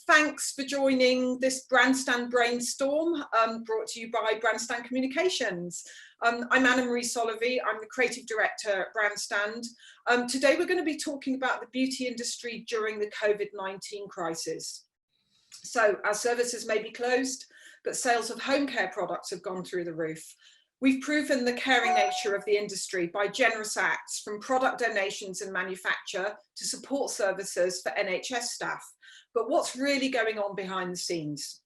Thanks for joining this BRANDstand Brainstorm brought to you by BRANDstand Communications. I'm Anna-Marie Solowij, I'm the Creative Director at BRANDstand. Today we're going to be talking about the beauty industry during the COVID-19 crisis. So our services may be closed, but sales of home care products have gone through the roof. We've proven the caring nature of the industry by generous acts from product donations and manufacture to support services for NHS staff. But what's really going on behind the scenes?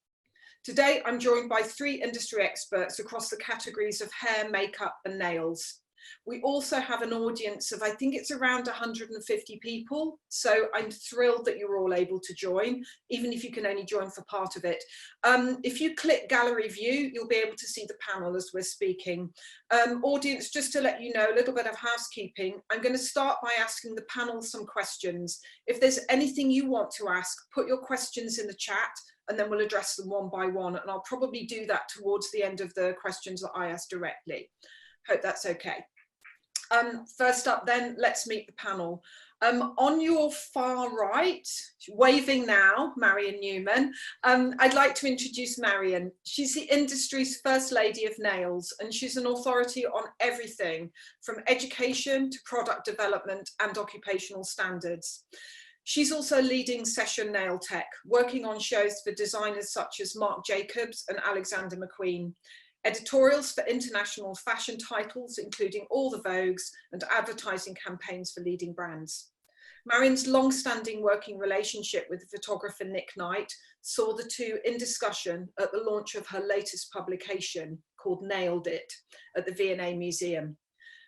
Today, I'm joined by 3 industry experts across the categories of hair, makeup and nails. We also have an audience of, I think it's around 150 people. So I'm thrilled that you're all able to join, even if you can only join for part of it. If you click gallery view, you'll be able to see the panel as we're speaking. Audience, just to let you know, a little bit of housekeeping. I'm going to start by asking the panel some questions. If there's anything you want to ask, put your questions in the chat and then we'll address them one by one. And I'll probably do that towards the end of the questions that I ask directly. Hope that's okay. First up then, let's meet the panel. On your far right, waving now, Marian Newman, I'd like to introduce Marian. She's the industry's first lady of nails, and she's an authority on everything from education to product development and occupational standards. She's also leading Session Nail Tech, working on shows for designers such as Marc Jacobs and Alexander McQueen. Editorials for international fashion titles, including all the Vogues, and advertising campaigns for leading brands. Marian's long-standing working relationship with the photographer Nick Knight saw the two in discussion at the launch of her latest publication called Nailed It at the V&A Museum.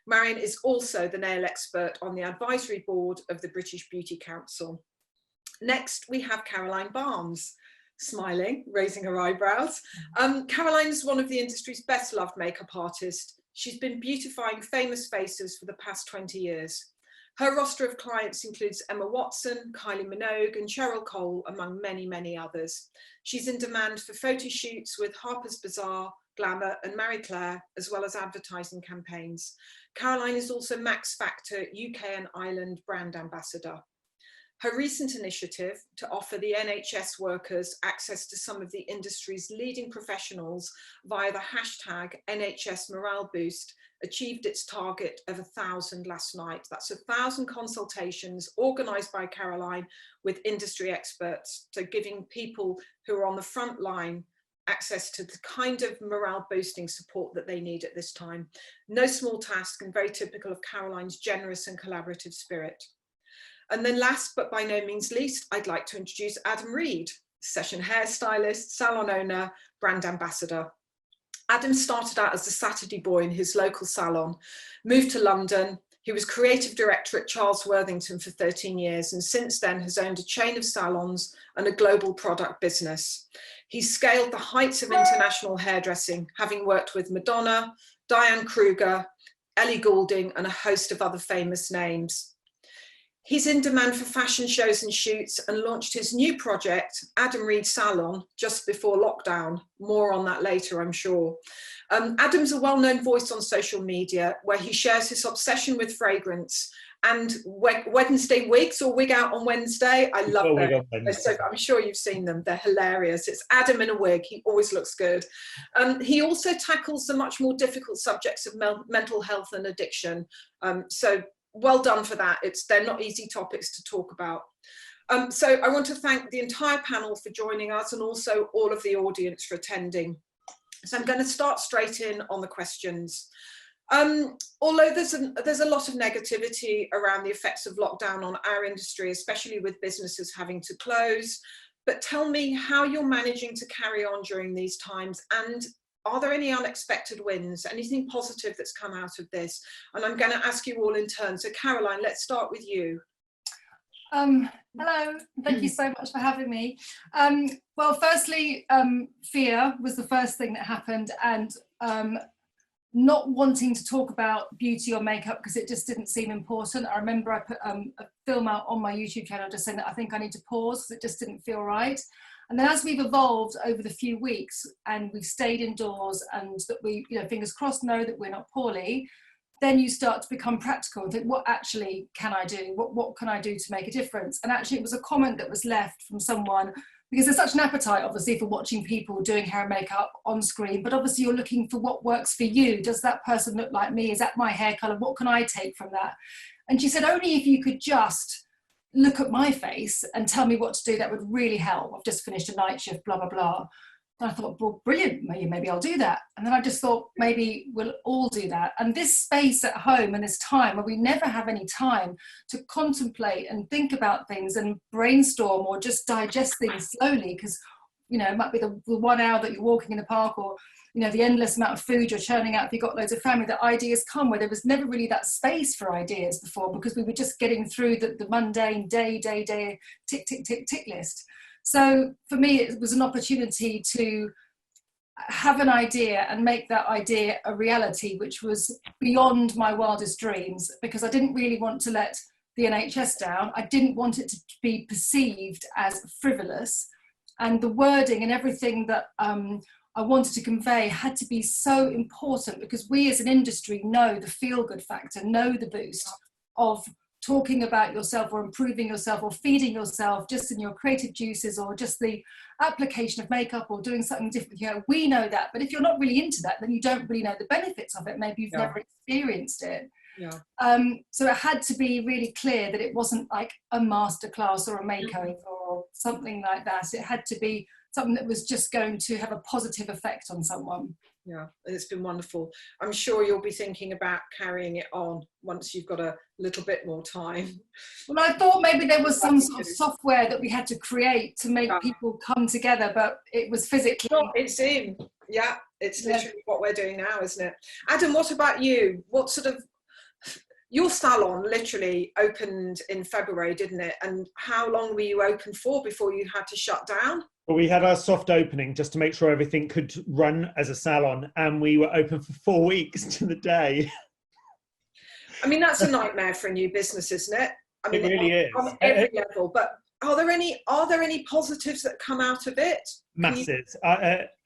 Marian is also the nail expert on the advisory board of the British Beauty Council. Next, we have Caroline Barnes. Smiling, raising her eyebrows. Caroline is one of the industry's best loved makeup artists. She's been beautifying famous faces for the past 20 years. Her roster of clients includes Emma Watson, Kylie Minogue and Cheryl Cole, among many, many others. She's in demand for photo shoots with Harper's Bazaar, Glamour and Marie Claire, as well as advertising campaigns. Caroline is also Max Factor UK and Ireland brand ambassador. Her recent initiative to offer the NHS workers access to some of the industry's leading professionals via the hashtag NHS Morale Boost achieved its target of 1,000 last night. That's 1,000 consultations organised by Caroline with industry experts, so giving people who are on the front line access to the kind of morale boosting support that they need at this time. No small task and very typical of Caroline's generous and collaborative spirit. And then last but by no means least, I'd like to introduce Adam Reed, session hairstylist, salon owner, brand ambassador. Adam started out as a Saturday boy in his local salon, moved to London. He was creative director at Charles Worthington for 13 years and since then has owned a chain of salons and a global product business. He's scaled the heights of international hairdressing, having worked with Madonna, Diane Kruger, Ellie Goulding and a host of other famous names. He's in demand for fashion shows and shoots and launched his new project, Adam Reed Salon, just before lockdown. More on that later, I'm sure. Adam's a well-known voice on social media where he shares his obsession with fragrance and Wednesday wigs or wig out on Wednesday. I love them. So I'm sure you've seen them. They're hilarious. It's Adam in a wig. He always looks good. He also tackles the much more difficult subjects of mental health and addiction. So well done for that. They're not easy topics to talk about. So I want to thank the entire panel for joining us and also all of the audience for attending. So I'm going to start straight in on the questions. Although there's a lot of negativity around the effects of lockdown on our industry, especially with businesses having to close, but tell me how you're managing to carry on during these times, and are there any unexpected wins, anything positive that's come out of this? And I'm going to ask you all in turn. So Caroline, let's start with you. Hello, thank you so much for having me. Well, firstly, fear was the first thing that happened, and not wanting to talk about beauty or makeup because it just didn't seem important. I remember I put a film out on my YouTube channel just saying that I think I need to pause because it just didn't feel right. And then as we've evolved over the few weeks and we've stayed indoors and that we, fingers crossed, know that we're not poorly, then you start to become practical and think, what actually can I do? What can I do to make a difference? And actually it was a comment that was left from someone because there's such an appetite, obviously, for watching people doing hair and makeup on screen, but obviously you're looking for what works for you. Does that person look like me? Is that my hair colour? What can I take from that? And she said, only if you could just look at my face and tell me what to do, that would really help. I've just finished a night shift, blah, blah, blah. And I thought, well, brilliant, maybe I'll do that. And then I just thought, maybe we'll all do that. And this space at home and this time where we never have any time to contemplate and think about things and brainstorm or just digest things slowly, because, you know, it might be the 1 hour that you're walking in the park, or, you know, the endless amount of food you're churning out if you've got loads of family, that ideas come, where there was never really that space for ideas before, because we were just getting through the mundane day, tick, tick, tick, tick list. So for me, it was an opportunity to have an idea and make that idea a reality, which was beyond my wildest dreams, because I didn't really want to let the NHS down. I didn't want it to be perceived as frivolous, and the wording and everything that I wanted to convey had to be so important, because we as an industry know the feel-good factor, know the boost of talking about yourself or improving yourself or feeding yourself just in your creative juices, or just the application of makeup or doing something different. You know, we know that, but if you're not really into that, then you don't really know the benefits of it. Maybe you've never experienced it. Yeah. So it had to be really clear that it wasn't like a masterclass or a makeover or something like that. It had to be something that was just going to have a positive effect on someone. Yeah, it's been wonderful. I'm sure you'll be thinking about carrying it on once you've got a little bit more time. Well, I thought maybe there was some sort of software that we had to create to make people come together, but it was physically. It's in. Yeah, it's literally what we're doing now, isn't it? Adam, what about you? What sort of, your salon literally opened in February, didn't it? And how long were you open for before you had to shut down? Well, we had our soft opening just to make sure everything could run as a salon, and we were open for 4 weeks to the day. I mean, that's a nightmare for a new business, isn't it? I mean, it really is. On every level. But are there any positives that come out of it? Masses.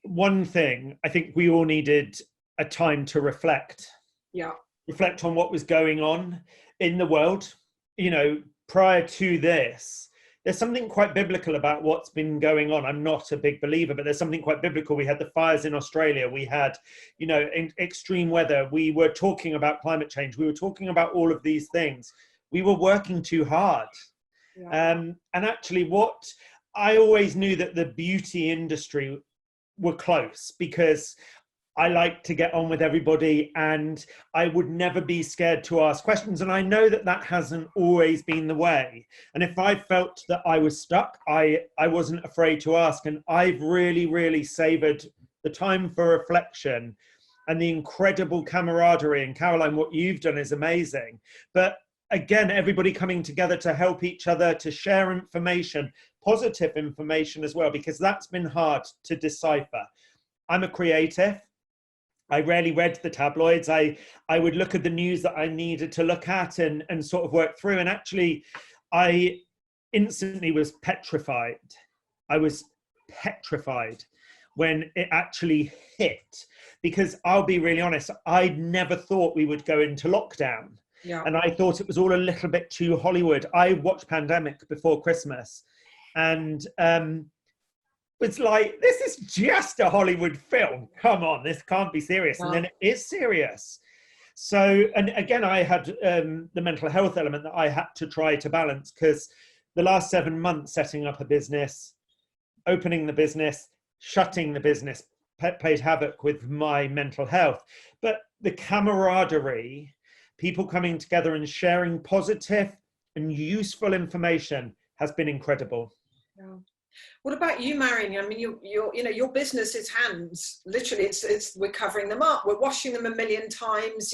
One thing, I think we all needed a time to reflect. Yeah. Reflect on what was going on in the world. You know, prior to this, there's something quite biblical about what's been going on. I'm not a big believer, but there's something quite biblical. We had the fires in Australia. We had, you know, extreme weather. We were talking about climate change. We were talking about all of these things. We were working too hard. Yeah. And actually what I always knew, that the beauty industry were close, because I like to get on with everybody and I would never be scared to ask questions. And I know that that hasn't always been the way. And if I felt that I was stuck, I wasn't afraid to ask. And I've really, really savoured the time for reflection and the incredible camaraderie. And Caroline, what you've done is amazing. But again, everybody coming together to help each other, to share information, positive information as well, because that's been hard to decipher. I'm a creative. I rarely read the tabloids. I would look at the news that I needed to look at and sort of work through. And actually, I instantly was petrified. I was petrified when it actually hit, because I'll be really honest, I never thought we would go into lockdown. Yeah. And I thought it was all a little bit too Hollywood. I watched Pandemic before Christmas, and it's like, this is just a Hollywood film. Come on, this can't be serious. And then it is serious. So, and again, I had the mental health element that I had to try to balance, because the last 7 months setting up a business, opening the business, shutting the business, played havoc with my mental health. But the camaraderie, people coming together and sharing positive and useful information has been incredible. Yeah. What about you, Marian? I mean, your business is hands. Literally, it's we're covering them up, we're washing them a million times.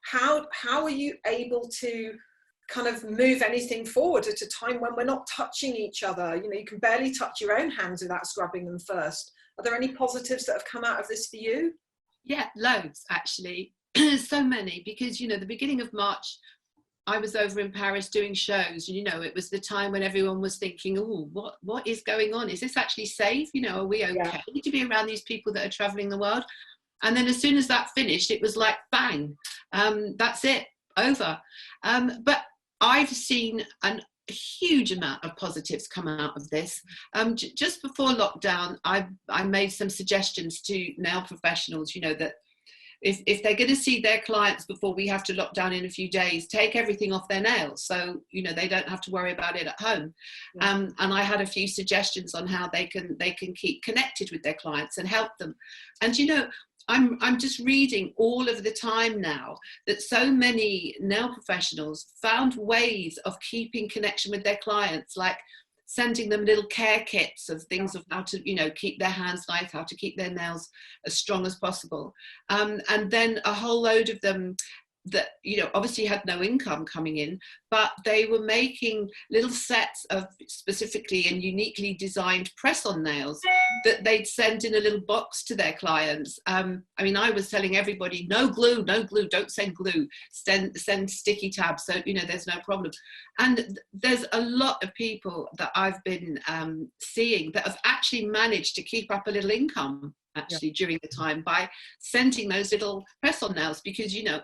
How are you able to kind of move anything forward at a time when we're not touching each other? You know, you can barely touch your own hands without scrubbing them first. Are there any positives that have come out of this for you? Yeah, loads actually. So many, because, you know, the beginning of March, I was over in Paris doing shows. You know, it was the time when everyone was thinking, oh, what is going on? Is this actually safe? You know, are we okay to be around these people that are traveling the world? And then as soon as that finished, it was like, bang, that's it, over. But I've seen an a huge amount of positives come out of this. Just before lockdown, I made some suggestions to nail professionals, you know, that if they're going to see their clients before we have to lock down in a few days, take everything off their nails, so you know they don't have to worry about it at home. Yeah. And I had a few suggestions on how they can keep connected with their clients and help them. And you know, I'm just reading all of the time now that so many nail professionals found ways of keeping connection with their clients, like sending them little care kits of things of how to, you know, keep their hands nice, how to keep their nails as strong as possible. And then a whole load of them that, you know, obviously had no income coming in, but they were making little sets of specifically and uniquely designed press-on nails that they'd send in a little box to their clients. I mean, I was telling everybody, no glue, don't send glue, send sticky tabs, so, you know, there's no problem. And there's a lot of people that I've been seeing that have actually managed to keep up a little income actually during the time by sending those little press-on nails, because, you know,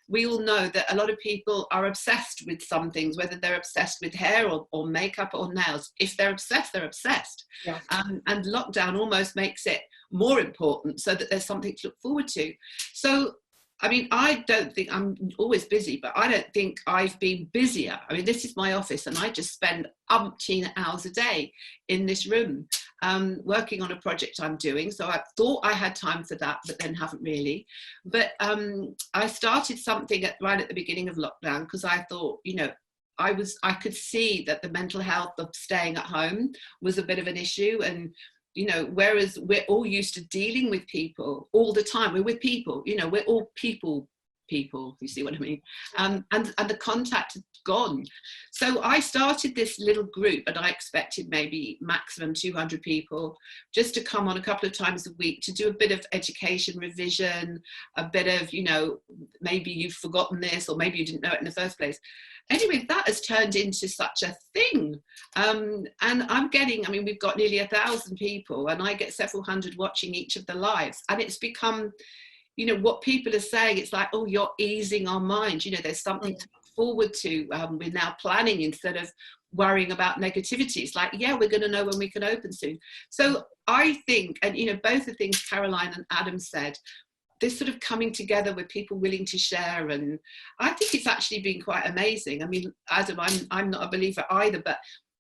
we all know that a lot of people are obsessed with some things, whether they're obsessed with hair or makeup or nails. If they're obsessed, they're obsessed. Yeah. And lockdown almost makes it more important so that there's something to look forward to. So, I mean, I don't think, I'm always busy, but I don't think I've been busier. I mean, this is my office and I just spend umpteen hours a day in this room working on a project I'm doing. So I thought I had time for that, but then haven't really. But I started something right at the beginning of lockdown because I thought, you know, I could see that the mental health of staying at home was a bit of an issue. And you know, whereas we're all used to dealing with people all the time, we're with people, you know, we're all people, you see what I mean? And the contact had gone. So I started this little group, and I expected maybe maximum 200 people just to come on a couple of times a week to do a bit of education revision, a bit of, you know, maybe you've forgotten this or maybe you didn't know it in the first place. Anyway, that has turned into such a thing. And I'm getting, I mean, we've got nearly 1,000 people and I get several hundred watching each of the lives. And it's become, you know, what people are saying, it's like, oh, you're easing our mind. You know, there's something to look forward to. We're now planning instead of worrying about negativity. It's like, yeah, we're going to know when we can open soon. So I think, and, you know, both the things Caroline and Adam said, this sort of coming together with people willing to share, and I think it's actually been quite amazing. I mean, Adam, I'm not a believer either, but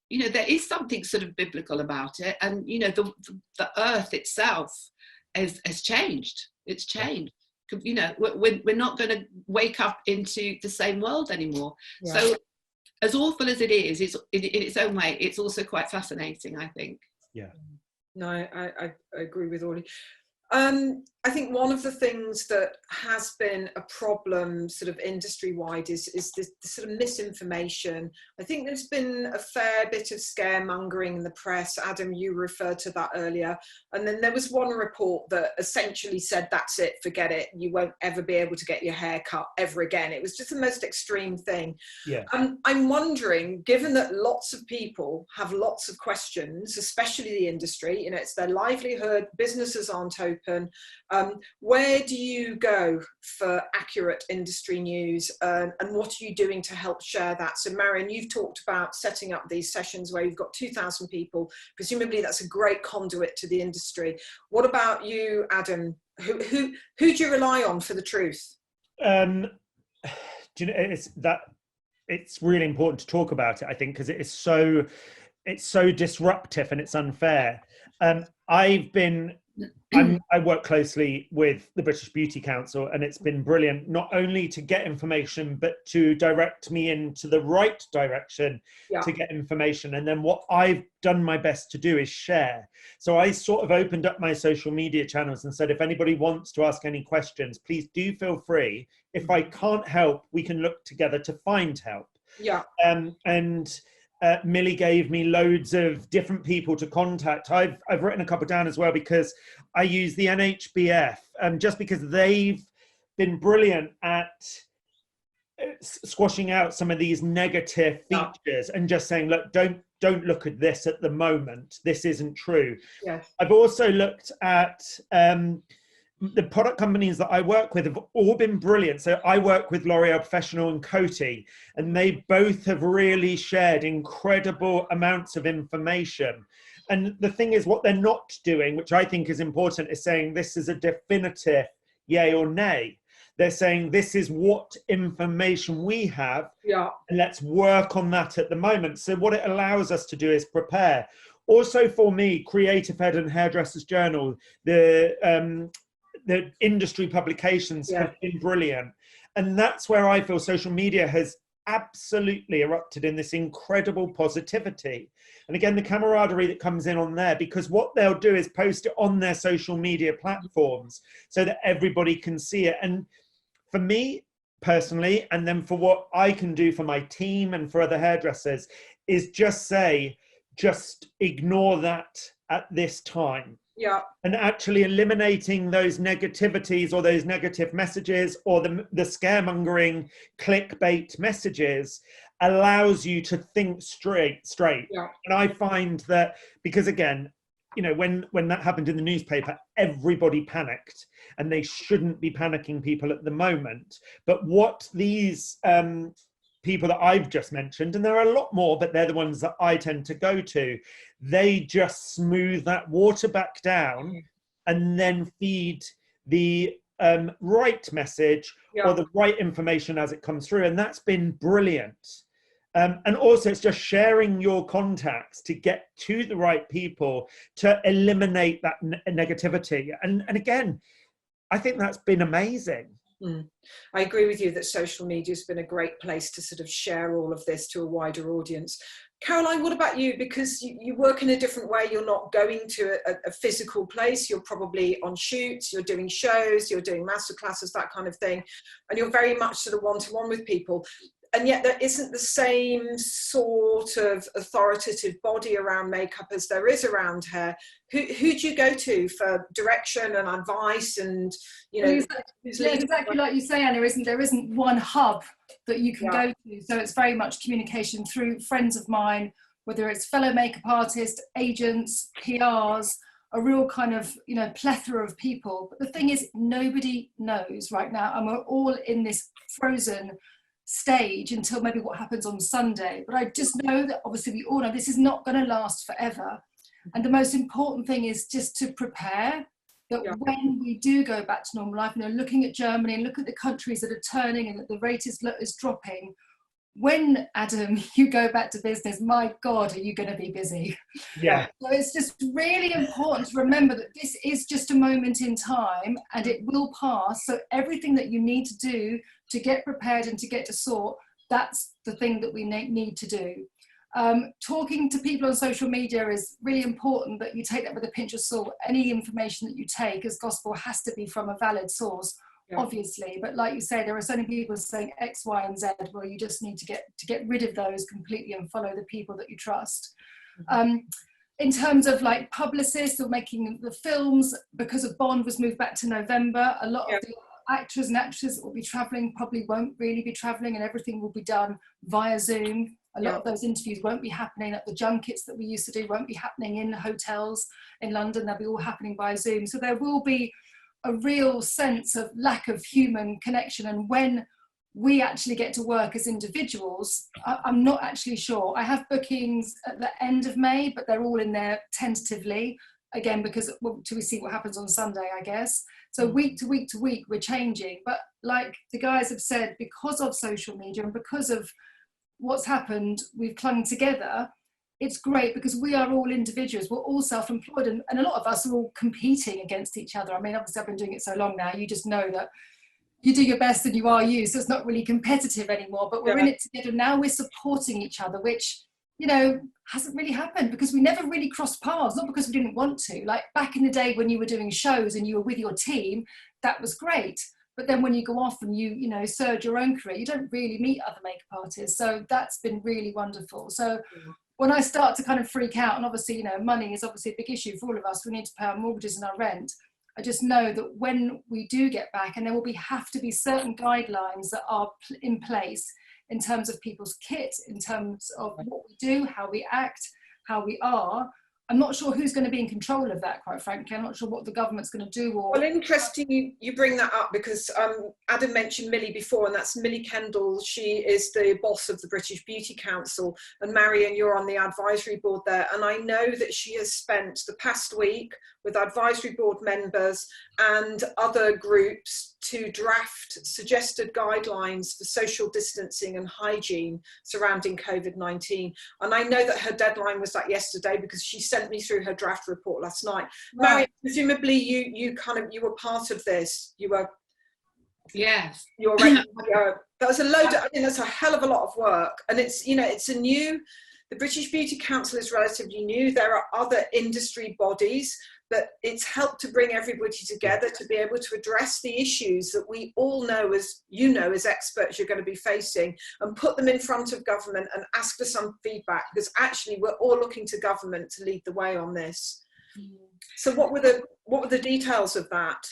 you know, there is something sort of biblical about it, and you know, the earth itself has changed. It's changed. You know, we're not going to wake up into the same world anymore. Yeah. So, as awful as it is, it's in its own way, it's also quite fascinating, I think. Yeah. No, I agree with all. I think one of the things that has been a problem sort of industry-wide is this sort of misinformation. I think there's been a fair bit of scaremongering in the press. Adam, you referred to that earlier. And then there was one report that essentially said, that's it, forget it. You won't ever be able to get your hair cut ever again. It was just the most extreme thing. Yeah. I'm wondering, given that lots of people have lots of questions, especially the industry, you know, it's their livelihood, businesses aren't open, where do you go for accurate industry news, and what are you doing to help share that? So Marian, you've talked about setting up these sessions where you've got 2,000 people. Presumably that's a great conduit to the industry. What about you, Adam? Who do you rely on for the truth? Do you know, it's really important to talk about it, I think, because it's so disruptive and it's unfair. I work closely with the British Beauty Council, and it's been brilliant not only to get information, but to direct me into the right direction to get information. And then what I've done my best to do is share. So I sort of opened up my social media channels and said, if anybody wants to ask any questions, please do feel free. If I can't help, we can look together to find help. Yeah. Millie gave me loads of different people to contact. I've written a couple down as well, because I use the NHBF, just because they've been brilliant at squashing out some of these negative features and just saying, look, don't look at this at the moment. This isn't true. Yes. I've also looked at the product companies that I work with have all been brilliant. So I work with L'Oreal Professional and Coty, and they both have really shared incredible amounts of information. And the thing is, what they're not doing, which I think is important, is saying this is a definitive yay or nay. They're saying this is what information we have, and let's work on that at the moment. So what it allows us to do is prepare. Also for me, Creative Head and Hairdressers Journal, the industry publications have been brilliant. And that's where I feel social media has absolutely erupted in this incredible positivity. And again, the camaraderie that comes in on there, because what they'll do is post it on their social media platforms so that everybody can see it. And for me personally, and then for what I can do for my team and for other hairdressers, is just say, just ignore that at this time. Yeah. And actually eliminating those negativities or those negative messages or the scaremongering clickbait messages allows you to think straight. Yeah. And I find that, because again, you know, when that happened in the newspaper, everybody panicked, and they shouldn't be panicking people at the moment. But what these people that I've just mentioned, and there are a lot more, but they're the ones that I tend to go to, they just smooth that water back down and then feed the right message or the right information as it comes through. And that's been brilliant. And also it's just sharing your contacts to get to the right people to eliminate that negativity. And again, I think that's been amazing. I agree with you that social media has been a great place to sort of share all of this to a wider audience. Caroline, what about you? Because you work in a different way. You're not going to a physical place. You're probably on shoots, you're doing shows, you're doing masterclasses, that kind of thing. And you're very much sort of one-to-one with people. And yet there isn't the same sort of authoritative body around makeup as there is around hair. Who do you go to for direction and advice? And, you know, exactly like you say, Anna, there isn't one hub that you can go to. So it's very much communication through friends of mine, whether it's fellow makeup artists, agents, PRs, a real kind of, you know, plethora of people. But the thing is, nobody knows right now, and we're all in this frozen stage until maybe what happens on Sunday. But I just know that obviously we all know this is not going to last forever, and the most important thing is just to prepare that when we do go back to normal life, you know, looking at Germany and look at the countries that are turning and that the rate is dropping, when, Adam, you go back to business, my God, are you going to be busy? Yeah. So it's just really important to remember that this is just a moment in time and it will pass. So everything that you need to do to get prepared and to get to sort, that's the thing that we need to do. Talking to people on social media is really important, but you take that with a pinch of salt. Any information that you take as gospel has to be from a valid source. Obviously, but like you say, there are so many people saying X, Y, and Z. Well, you just need to get rid of those completely and follow the people that you trust. In terms of like publicists or making the films, because of Bond was moved back to November, a lot of the actors and actresses that will be traveling probably won't really be traveling, and everything will be done via Zoom. A lot of those interviews won't be happening at the junkets that we used to do, won't be happening in hotels in London. They'll be all happening by Zoom. So there will be a real sense of lack of human connection. And when we actually get to work as individuals, I'm not actually sure. I have bookings at the end of May, but they're all in there tentatively, again, because till we see what happens on Sunday, I guess. So week to week to week, we're changing. But like the guys have said, because of social media and because of what's happened, we've clung together. It's great because we are all individuals, we're all self-employed, and a lot of us are all competing against each other. I mean, obviously I've been doing it so long now, you just know that you do your best and you are you, so it's not really competitive anymore, but we're in it together. Now we're supporting each other, which, you know, hasn't really happened because we never really crossed paths, not because we didn't want to. Like back in the day when you were doing shows and you were with your team, that was great. But then when you go off and you know, surge your own career, you don't really meet other makeup artists. So that's been really wonderful. So when I start to kind of freak out, and obviously, you know, money is obviously a big issue for all of us. We need to pay our mortgages and our rent. I just know that when we do get back, and there will have to be certain guidelines that are in place in terms of people's kit, in terms of what we do, how we act, how we are. I'm not sure who's going to be in control of that, quite frankly. I'm not sure what the government's going to do. Or... Well, interesting you bring that up, because Adam mentioned Millie before, and that's Millie Kendall. She is the boss of the British Beauty Council, and Marian, you're on the advisory board there. And I know that she has spent the past week with advisory board members and other groups to draft suggested guidelines for social distancing and hygiene surrounding COVID-19. And I know that her deadline was that yesterday, because she sent me through her draft report last night. Right. Marian, presumably you were part of this. You were. Yes. You're ready. That was a load. I mean, that's a hell of a lot of work, and it's, you know, it's a new. The British Beauty Council is relatively new. There are other industry bodies, but it's helped to bring everybody together to be able to address the issues that we all know, as you know, as experts, you're going to be facing, and put them in front of government and ask for some feedback, because actually we're all looking to government to lead the way on this. So what were the details of that?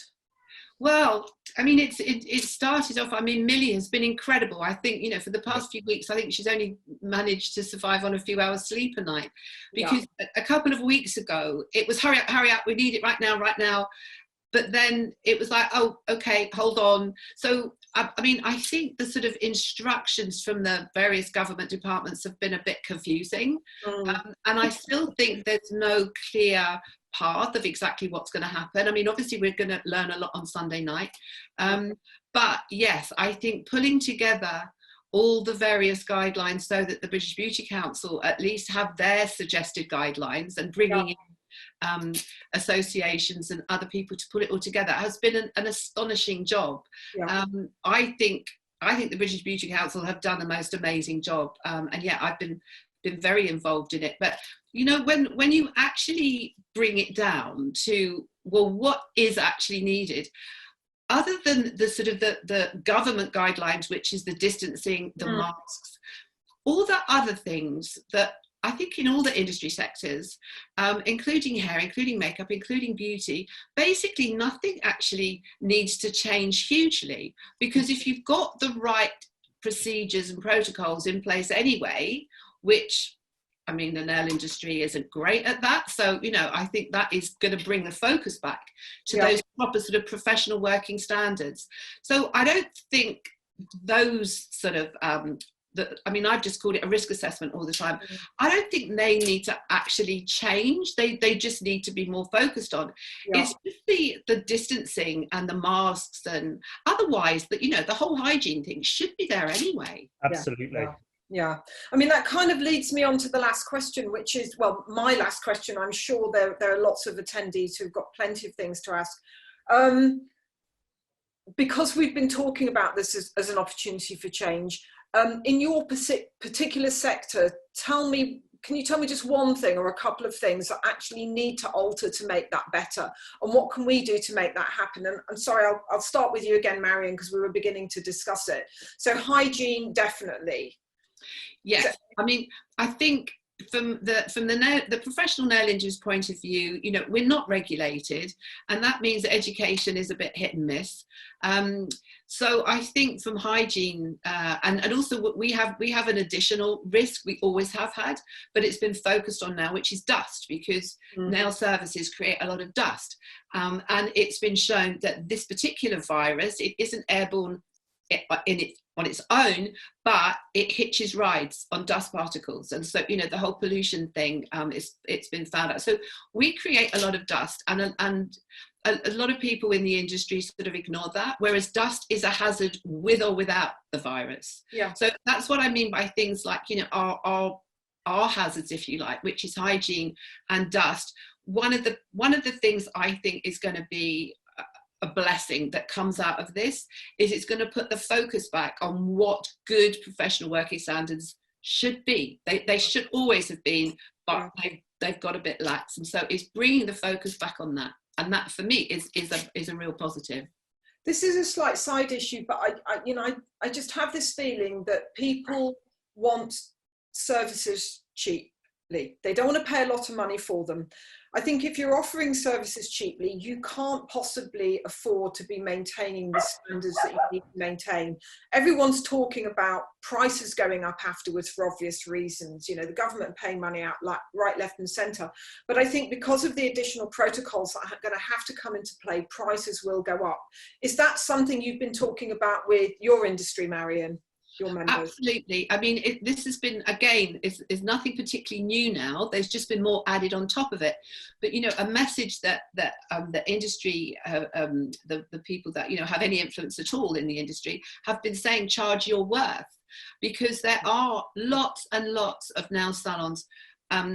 Well, I mean, it started off, I mean, Millie has been incredible. I think, you know, for the past few weeks, I think she's only managed to survive on a few hours sleep a night, because a couple of weeks ago, it was hurry up, we need it right now. But then it was like, oh, okay, hold on. So, I mean, I think the sort of instructions from the various government departments have been a bit confusing. And I still think there's no clear path of exactly what's going to happen. I mean, obviously we're going to learn a lot on Sunday night, but yes, I think pulling together all the various guidelines so that the British Beauty Council at least have their suggested guidelines, and bringing in associations and other people to put it all together has been an astonishing job. I think the British Beauty Council have done the most amazing job, and yeah, I've been very involved in it. But you know, when you actually bring it down to, well, what is actually needed, other than the sort of the government guidelines, which is the distancing, the masks, all the other things that I think in all the industry sectors, including hair, including makeup, including beauty, basically nothing actually needs to change hugely, because if you've got the right procedures and protocols in place anyway, which, I mean, the nail industry isn't great at that. So, you know, I think that is going to bring the focus back to those proper sort of professional working standards. So I don't think those sort of, I mean, I've just called it a risk assessment all the time. I don't think they need to actually change. They just need to be more focused on. It's just the distancing and the masks, and otherwise, that, you know, the whole hygiene thing should be there anyway. Absolutely. Yeah, I mean, that kind of leads me on to the last question, which is, well, my last question. I'm sure there are lots of attendees who've got plenty of things to ask. Because we've been talking about this as an opportunity for change, in your particular sector, can you tell me just one thing or a couple of things that actually need to alter to make that better? And what can we do to make that happen? And I'm sorry, I'll start with you again, Marian, because we were beginning to discuss it. So hygiene, definitely. Yes, I mean, I think from the professional nail industry's point of view, you know, we're not regulated, and that means that education is a bit hit and miss. So I think from hygiene, and also we have an additional risk we always have had, but it's been focused on now, which is dust, because nail services create a lot of dust, and it's been shown that this particular virus, it isn't airborne on its own, but it hitches rides on dust particles, and so, you know, the whole pollution thing, it's been found out. So we create a lot of dust, and a lot of people in the industry sort of ignore that, whereas dust is a hazard with or without the virus. So that's what I mean by things like, you know, our hazards, if you like, which is hygiene and dust. One of the things I think is going to be a blessing that comes out of this is it's going to put the focus back on what good professional working standards should be. They should always have been, but they've got a bit lax, and so it's bringing the focus back on that, and that for me is a real positive. This is a slight side issue, but I just have this feeling that people want services cheaply. They don't want to pay a lot of money for them. I think if you're offering services cheaply, you can't possibly afford to be maintaining the standards that you need to maintain. Everyone's talking about prices going up afterwards for obvious reasons. You know, the government paying money out right, left and centre. But I think because of the additional protocols that are going to have to come into play, prices will go up. Is that something you've been talking about with your industry, Marian? Your members? Absolutely. I mean, this has been, again, is nothing particularly new now. There's just been more added on top of it. But, you know, a message that the industry, the people that, you know, have any influence at all in the industry have been saying, charge your worth, because there are lots and lots of nail salons,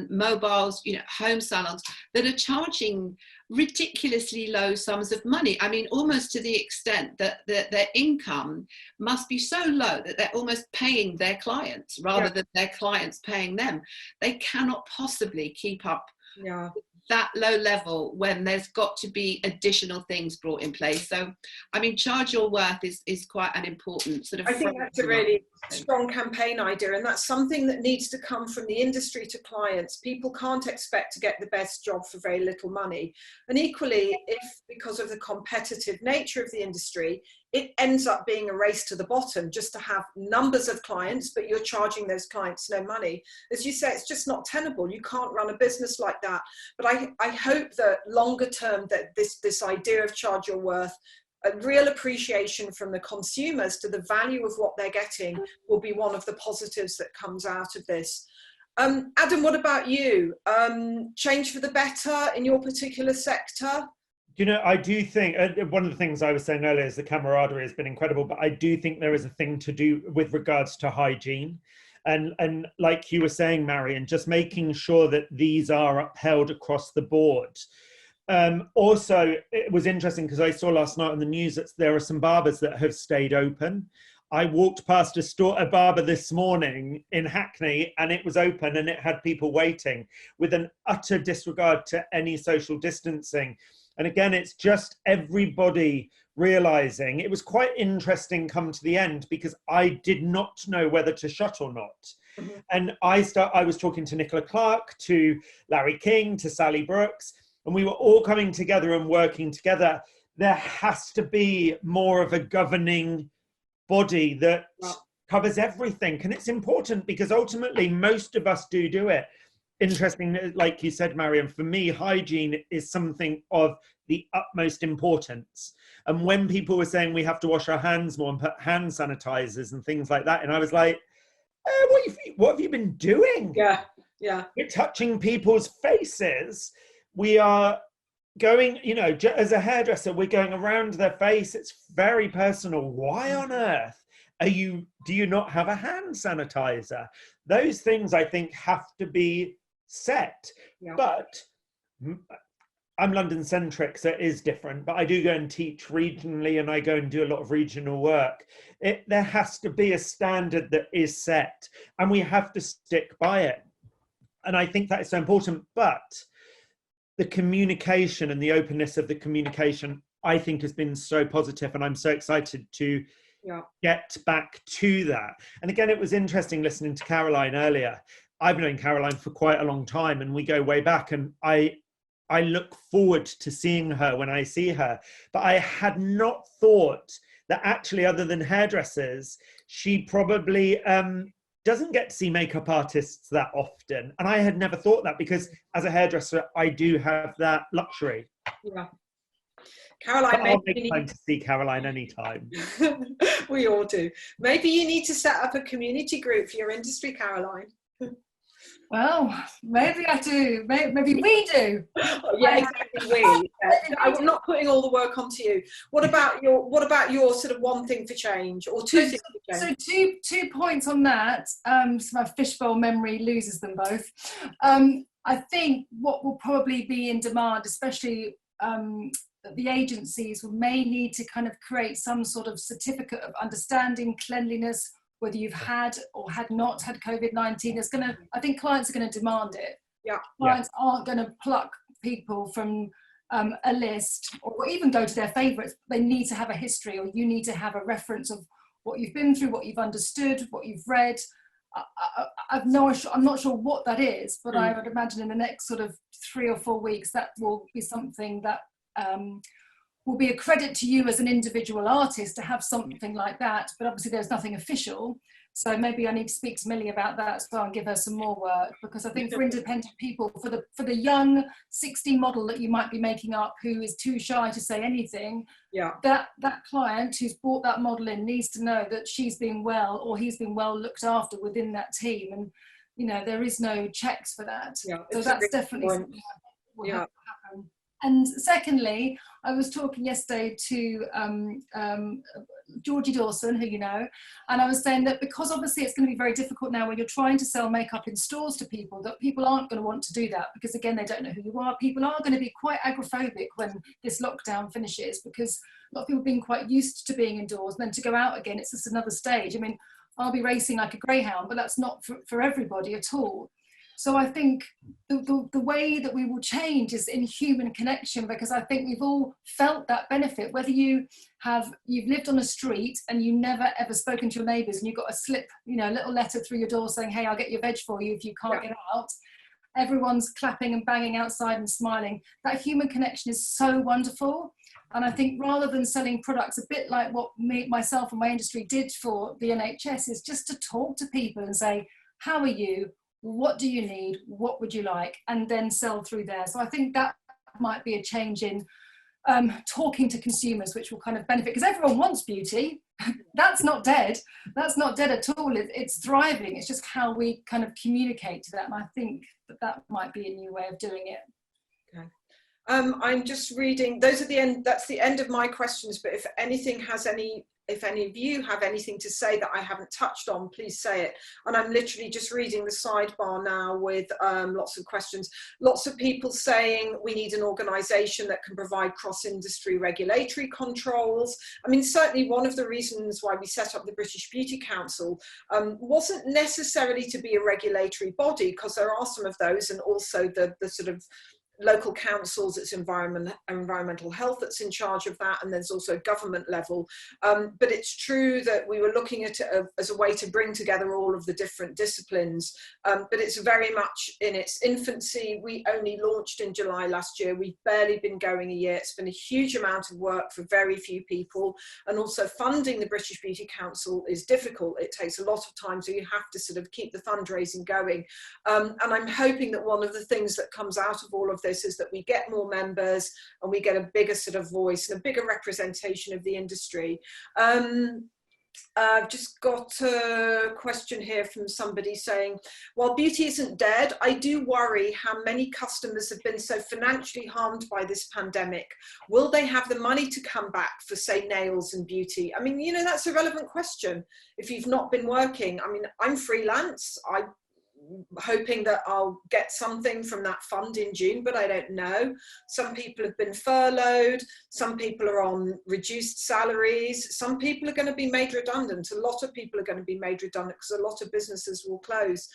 mobiles, you know, home salons that are charging ridiculously low sums of money. I mean, almost to the extent that their income must be so low that they're almost paying their clients rather than their clients paying them. They cannot possibly keep up that low level when there's got to be additional things brought in place. So, I mean, charge your worth is quite an important sort of... I think that's a really strong campaign idea, and that's something that needs to come from the industry to clients. People can't expect to get the best job for very little money. And equally, if because of the competitive nature of the industry, it ends up being a race to the bottom just to have numbers of clients, but you're charging those clients no money. As you say, it's just not tenable. You can't run a business like that. But I hope that longer term that this idea of charge your worth, a real appreciation from the consumers to the value of what they're getting will be one of the positives that comes out of this. Adam, what about you? Change for the better in your particular sector? You know, I do think one of the things I was saying earlier is the camaraderie has been incredible, but I do think there is a thing to do with regards to hygiene. And like you were saying, Marian, just making sure that these are upheld across the board. Also, it was interesting because I saw last night on the news that there are some barbers that have stayed open. I walked past a barber this morning in Hackney, and it was open and it had people waiting with an utter disregard to any social distancing. And again, it's just everybody realizing. It was quite interesting come to the end because I did not know whether to shut or not. Mm-hmm. And I was talking to Nicola Clark, to Larry King, to Sally Brooks, and we were all coming together and working together. There has to be more of a governing body that covers everything. And it's important because ultimately most of us do it. Interesting, like you said, Marian, for me, hygiene is something of the utmost importance. And when people were saying we have to wash our hands more and put hand sanitizers and things like that, and I was like, what have you been doing? Yeah. We're touching people's faces. We are going, you know, as a hairdresser, we're going around their face. It's very personal. Why on earth do you not have a hand sanitizer? Those things, I think, have to be set. But I'm London centric, so it is different, but I do go and teach regionally and I go and do a lot of regional work. There has to be a standard that is set and we have to stick by it. And I think that is so important, but the communication and the openness of the communication, I think, has been so positive, and I'm so excited to get back to that. And again, it was interesting listening to Caroline earlier. I've known Caroline for quite a long time and we go way back, and I look forward to seeing her when I see her. But I had not thought that actually, other than hairdressers, she probably doesn't get to see makeup artists that often. And I had never thought that because as a hairdresser, I do have that luxury. Yeah. Caroline, I'll make time to see Caroline anytime. We all do. Maybe you need to set up a community group for your industry, Caroline. Well, maybe I do. Maybe we do. Oh, yeah, exactly. I'm not putting all the work onto you. What about your sort of one thing for change, or two things for change? So two points on that. So my fishbowl memory loses them both. I think what will probably be in demand, especially the agencies, may need to kind of create some sort of certificate of understanding, cleanliness, whether you've had or had not had COVID-19. I think clients are going to demand it. Yeah. Clients aren't going to pluck people from a list or even go to their favourites. They need to have a history, or you need to have a reference of what you've been through, what you've understood, what you've read. I'm not sure what that is, but I would imagine in the next sort of 3 or 4 weeks that will be something that will be a credit to you as an individual artist to have something like that. But obviously there's nothing official, so maybe I need to speak to Millie about that as well and give her some more work, because I think for independent people, for the young 60 model that you might be making up who is too shy to say anything, that client who's brought that model in needs to know that she's being well, or he's been well looked after within that team, and you know there is no checks for that. So that's definitely something that will have to happen. And secondly, I was talking yesterday to Georgie Dawson, who you know, and I was saying that because obviously it's going to be very difficult now when you're trying to sell makeup in stores to people, that people aren't going to want to do that because again they don't know who you are. People are going to be quite agoraphobic when this lockdown finishes, because a lot of people have been quite used to being indoors, and then to go out again, it's just another stage. I mean, I'll be racing like a greyhound, but that's not for everybody at all. So I think the way that we will change is in human connection, because I think we've all felt that benefit, whether you've lived on a street and you never ever spoken to your neighbours and you got a slip, you know, a little letter through your door saying, hey, I'll get your veg for you if you can't get out. Everyone's clapping and banging outside and smiling. That human connection is so wonderful. And I think rather than selling products, a bit like what myself and my industry did for the NHS, is just to talk to people and say, how are you? What do you need? What would you like? And then sell through there. So I think that might be a change in talking to consumers, which will kind of benefit, because everyone wants beauty. That's not dead. That's not dead at all. It's thriving. It's just how we kind of communicate to that. And I think that might be a new way of doing it. Okay. I'm just reading, those are the end, that's the end of my questions, but if any of you have anything to say that I haven't touched on, please say it. And I'm literally just reading the sidebar now with lots of questions. Lots of people saying we need an organisation that can provide cross-industry regulatory controls. I mean, certainly one of the reasons why we set up the British Beauty Council wasn't necessarily to be a regulatory body, because there are some of those, and also the sort of local councils, it's environmental health that's in charge of that, and there's also government level. But it's true that we were looking at it as a way to bring together all of the different disciplines. But it's very much in its infancy. We only launched in July last year. We've barely been going a year. It's been a huge amount of work for very few people. And also funding the British Beauty Council is difficult. It takes a lot of time, so you have to sort of keep the fundraising going. And I'm hoping that one of the things that comes out of all of this is that we get more members and we get a bigger sort of voice and a bigger representation of the industry. I've just got a question here from somebody saying, while beauty isn't dead, I do worry how many customers have been so financially harmed by this pandemic. Will they have the money to come back for, say, nails and beauty? I mean, you know, that's a relevant question. If you've not been working, I mean, I'm freelance. I'm hoping that I'll get something from that fund in June, but I don't know. Some people have been furloughed. Some people are on reduced salaries. Some people are going to be made redundant. A lot of people are going to be made redundant because a lot of businesses will close.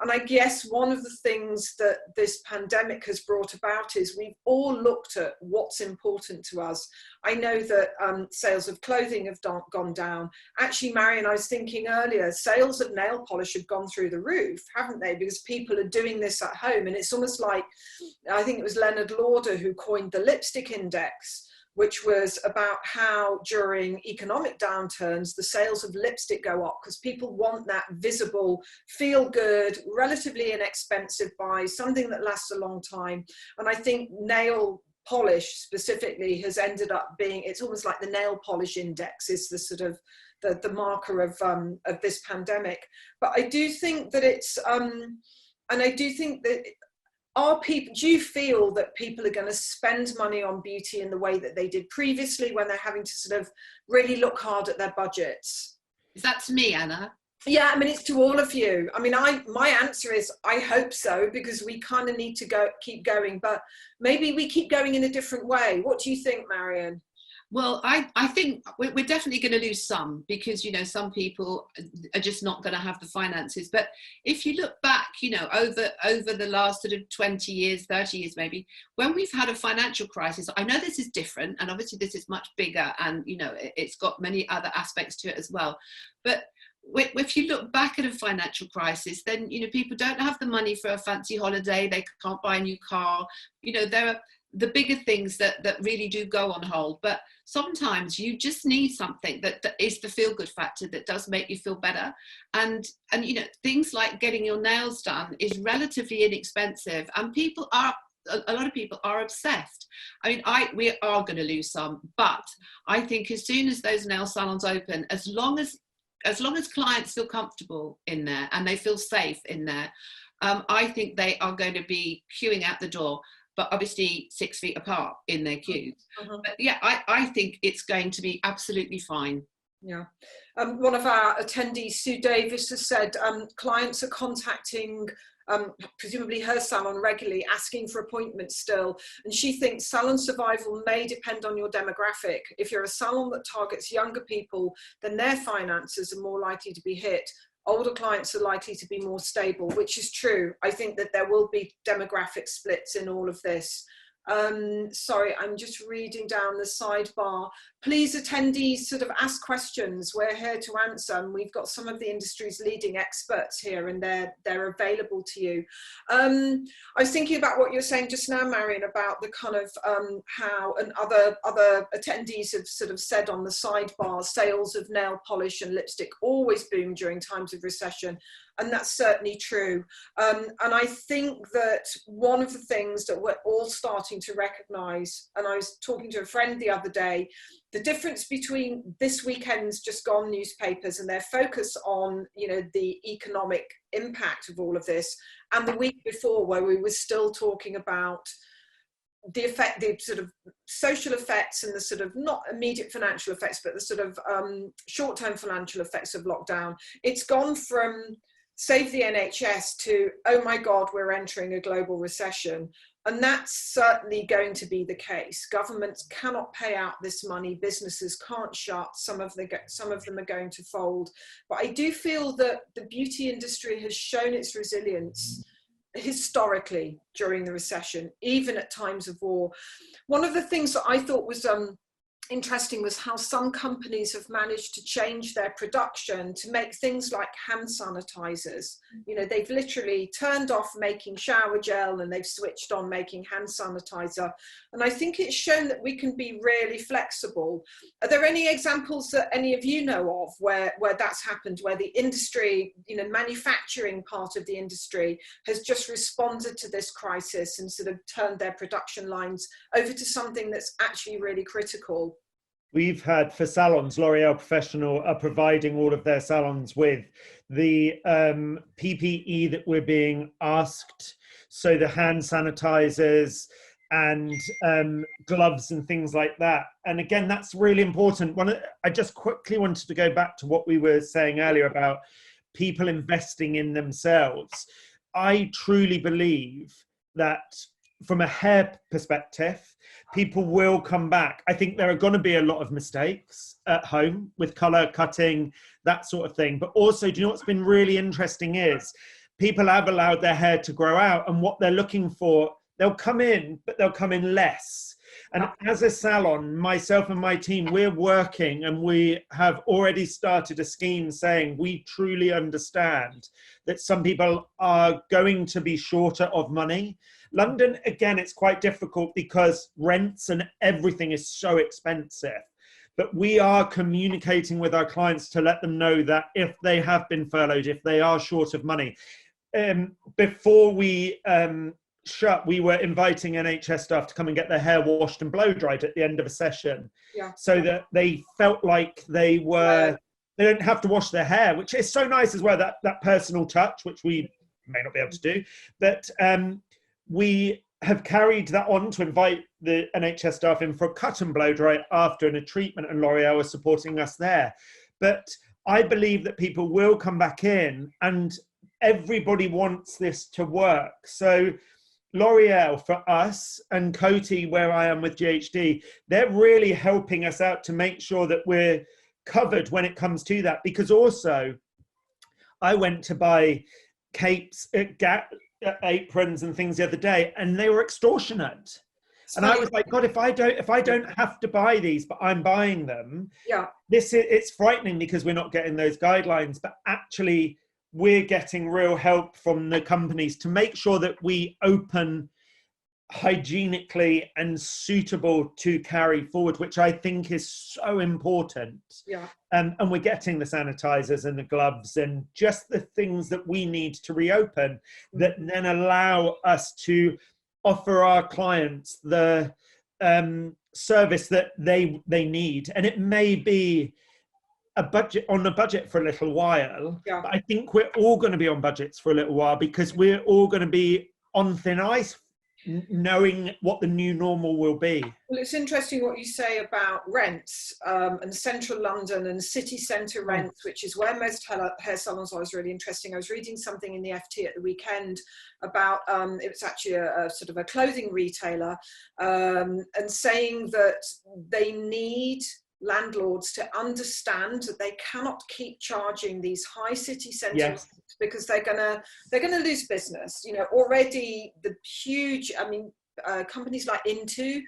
And I guess one of the things that this pandemic has brought about is we've all looked at what's important to us. I know that sales of clothing have gone down. Actually, Marian, I was thinking earlier, sales of nail polish have gone through the roof, haven't they? Because people are doing this at home. And it's almost like, I think it was Leonard Lauder who coined the lipstick index, which was about how during economic downturns, the sales of lipstick go up because people want that visible, feel good, relatively inexpensive buy, something that lasts a long time. And I think nail polish specifically has ended up being, it's almost like the nail polish index is the sort of the marker of this pandemic. But I do think that it's, and I do think that, do you feel that people are going to spend money on beauty in the way that they did previously when they're having to sort of really look hard at their budgets? Is that to me, Anna? Yeah, I mean, it's to all of you. I mean, my answer is I hope so, because we kind of need to keep going, but maybe we keep going in a different way. What do you think, Marian? Well, I think we're definitely going to lose some, because, you know, some people are just not going to have the finances. But if you look back, you know, over the last sort of 20 years, 30 years maybe, when we've had a financial crisis, I know this is different, and obviously this is much bigger, and, you know, it's got many other aspects to it as well. But if you look back at a financial crisis, then, you know, people don't have the money for a fancy holiday, they can't buy a new car, you know, there are the bigger things that really do go on hold. But sometimes you just need something that is the feel-good factor, that does make you feel better. And you know, things like getting your nails done is relatively inexpensive, and a lot of people are obsessed. I mean, we are going to lose some, but I think as soon as those nail salons open, as long as clients feel comfortable in there and they feel safe in there, I think they are going to be queuing out the door, but obviously 6 feet apart in their queues. But yeah, I think it's going to be absolutely fine. Yeah. One of our attendees, Sue Davis, has said clients are contacting presumably her salon regularly, asking for appointments still, and she thinks salon survival may depend on your demographic. If you're a salon that targets younger people, then their finances are more likely to be hit. Older clients are likely to be more stable, which is true. I think that there will be demographic splits in all of this. Sorry, I'm just reading down the sidebar. Please, attendees, sort of ask questions. We're here to answer, and we've got some of the industry's leading experts here, and they're available to you. I was thinking about what you were saying just now, Marian, about the kind of how, and other attendees have sort of said on the sidebar, sales of nail polish and lipstick always boom during times of recession. And that's certainly true. And I think that one of the things that we're all starting to recognise, and I was talking to a friend the other day, the difference between this weekend's just gone newspapers and their focus on, you know, the economic impact of all of this, and the week before, where we were still talking about the effect, the sort of social effects and the sort of not immediate financial effects, but the sort of short-term financial effects of lockdown. It's gone from save the NHS to, oh my God, we're entering a global recession. And that's certainly going to be the case. Governments cannot pay out this money. Businesses can't shut. Some of them are going to fold. But I do feel that the beauty industry has shown its resilience historically during the recession, even at times of war. One of the things that I thought was interesting was how some companies have managed to change their production to make things like hand sanitizers. You know, they've literally turned off making shower gel and they've switched on making hand sanitizer. And I think it's shown that we can be really flexible. Are there any examples that any of you know of where that's happened, where the industry, you know, manufacturing part of the industry has just responded to this crisis and sort of turned their production lines over to something that's actually really critical? We've had, for salons, L'Oreal Professional are providing all of their salons with the PPE that we're being asked. So the hand sanitizers and gloves and things like that. And again, that's really important. I just quickly wanted to go back to what we were saying earlier about people investing in themselves. I truly believe that from a hair perspective, people will come back. I think there are going to be a lot of mistakes at home with color cutting, that sort of thing. But also, do you know what's been really interesting is people have allowed their hair to grow out, and what they're looking for, they'll come in, but they'll come in less. And as a salon, myself and my team, we're working, and we have already started a scheme saying we truly understand that some people are going to be shorter of money. London, again, it's quite difficult because rents and everything is so expensive. But we are communicating with our clients to let them know that if they have been furloughed, if they are short of money. Before we shut, we were inviting NHS staff to come and get their hair washed and blow dried at the end of a session, so that they felt like they don't have to wash their hair, which is so nice as well, that personal touch, which we may not be able to do. But we have carried that on to invite the NHS staff in for a cut and blow dry after and a treatment, and L'Oreal are supporting us there. But I believe that people will come back in, and everybody wants this to work. So L'Oreal for us, and Coty, where I am with GHD, they're really helping us out to make sure that we're covered when it comes to that. Because also, I went to buy capes, aprons and things the other day, and they were extortionate. And I was like, God, if I don't have to buy these, but I'm buying them, it's frightening because we're not getting those guidelines, but actually we're getting real help from the companies to make sure that we open hygienically and suitable to carry forward, which I think is so important. And we're getting the sanitizers and the gloves and just the things that we need to reopen that then allow us to offer our clients the service that they need. And it may be a budget for a little while, but I think we're all going to be on budgets for a little while because we're all going to be on thin ice, knowing what the new normal will be. Well, it's interesting what you say about rents and central London and city centre rents, which is where most hair salons are. Is really interesting. I was reading something in the FT at the weekend about it was actually a sort of a clothing retailer and saying that they need landlords to understand that they cannot keep charging these high city centres because they're gonna lose business. You know, already the huge, companies like Into,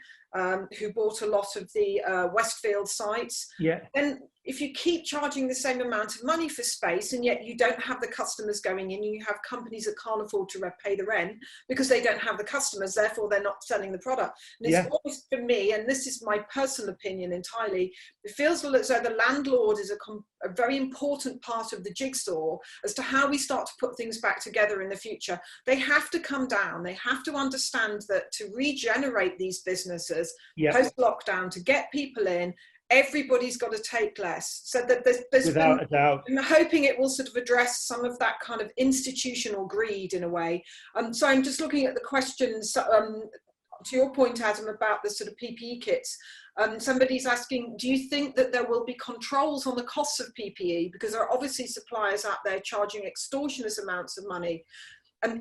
who bought a lot of the Westfield sites. Then if you keep charging the same amount of money for space and yet you don't have the customers going in, you have companies that can't afford to pay the rent because they don't have the customers, therefore they're not selling the product. And it's always, for me, and this is my personal opinion entirely, it feels as though the landlord is a very important part of the jigsaw as to how we start to put things back together in the future. They have to come down. They have to understand that to regenerate these businesses post-lockdown, to get people in, everybody's got to take less. So that there's without a doubt. I'm hoping it will sort of address some of that kind of institutional greed in a way. So I'm just looking at the questions. To your point, Adam, about the sort of PPE kits. Somebody's asking, do you think that there will be controls on the costs of PPE? Because there are obviously suppliers out there charging extortionate amounts of money.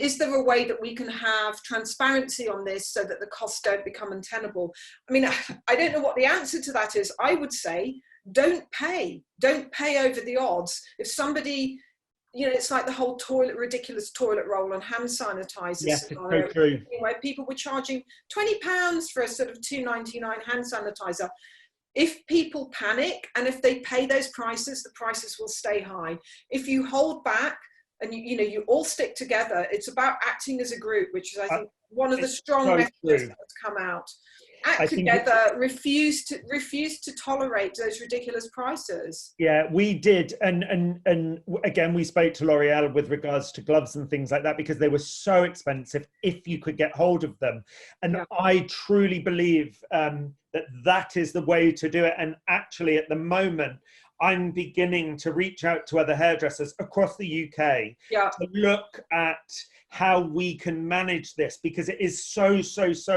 Is there a way that we can have transparency on this so that the costs don't become untenable? I mean, I don't know what the answer to that is. I would say, don't pay over the odds. If somebody, you know, it's like the whole ridiculous toilet roll and hand sanitizer scenario, so true. Where people were charging £20 for a sort of £2.99 hand sanitizer. If people panic and if they pay those prices, the prices will stay high. If you hold back, and you all stick together, it's about acting as a group, which is, I think, one of the strong messages that's come out. Act together, refuse to tolerate those ridiculous prices. Yeah, we did, and again, we spoke to L'Oreal with regards to gloves and things like that because they were so expensive if you could get hold of them. And I truly believe that is the way to do it. And actually, at the moment, I'm beginning to reach out to other hairdressers across the UK to look at how we can manage this, because it is so